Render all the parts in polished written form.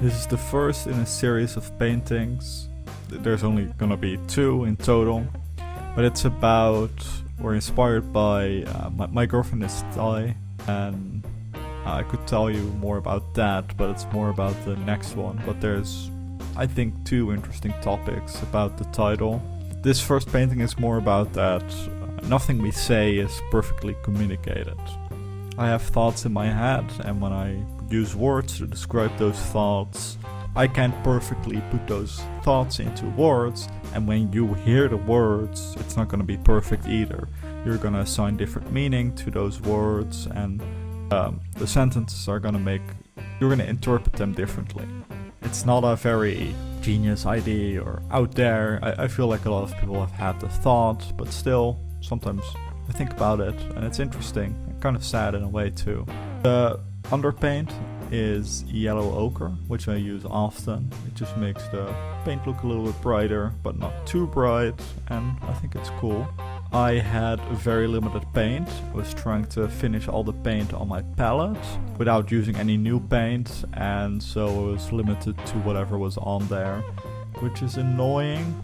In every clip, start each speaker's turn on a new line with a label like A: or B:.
A: This is the first in a series of paintings. There's only gonna be 2 in total, but it's about, or inspired by, my girlfriend is Thai, and I could tell you more about that, but it's more about the next one. But there's, I think, 2 interesting topics about the title. This first painting is more about that nothing we say is perfectly communicated. I have thoughts in my head, and when I use words to describe those thoughts, I can't perfectly put those thoughts into words, and when you hear the words, it's not going to be perfect either. You're going to assign different meaning to those words, and the sentences are going to you're going to interpret them differently. It's not a very genius idea or out there. I feel like a lot of people have had the thought, but still, sometimes I think about it, and it's interesting and kind of sad in a way too. The underpaint is yellow ochre, which I use often. It just makes the paint look a little bit brighter, but not too bright, and I think it's cool. I had very limited paint. I was trying to finish all the paint on my palette without using any new paint, and so I was limited to whatever was on there, which is annoying.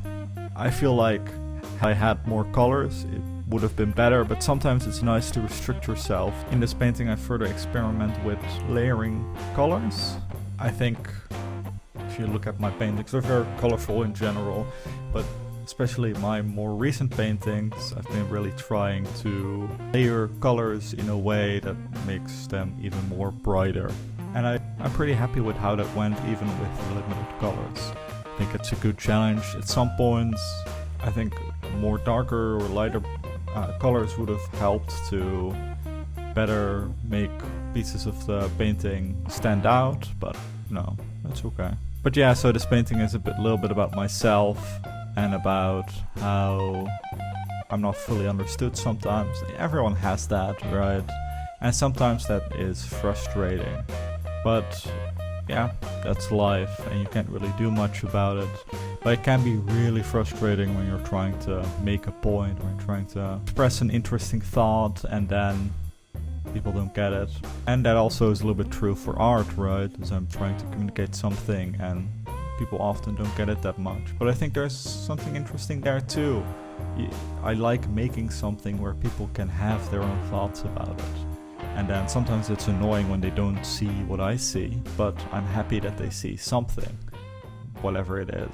A: I feel like if I had more colors, it would have been better, but sometimes it's nice to restrict yourself. In this painting I further experiment with layering colors. I think if you look at my paintings, they're very colorful in general, but especially my more recent paintings, I've been really trying to layer colors in a way that makes them even more brighter. And I'm pretty happy with how that went, even with limited colors. I think it's a good challenge. At some points, I think more darker or lighter colors would have helped to better make pieces of the painting stand out, but no, that's okay. But yeah, so this painting is a little bit about myself and about how I'm not fully understood sometimes. Everyone has that, right? And sometimes that is frustrating. But yeah, that's life, and you can't really do much about it. But it can be really frustrating when you're trying to make a point, when you're trying to express an interesting thought, and then people don't get it. And that also is a little bit true for art, right? As I'm trying to communicate something, and people often don't get it that much. But I think there's something interesting there too. I like making something where people can have their own thoughts about it. And then sometimes it's annoying when they don't see what I see, but I'm happy that they see something, whatever it is.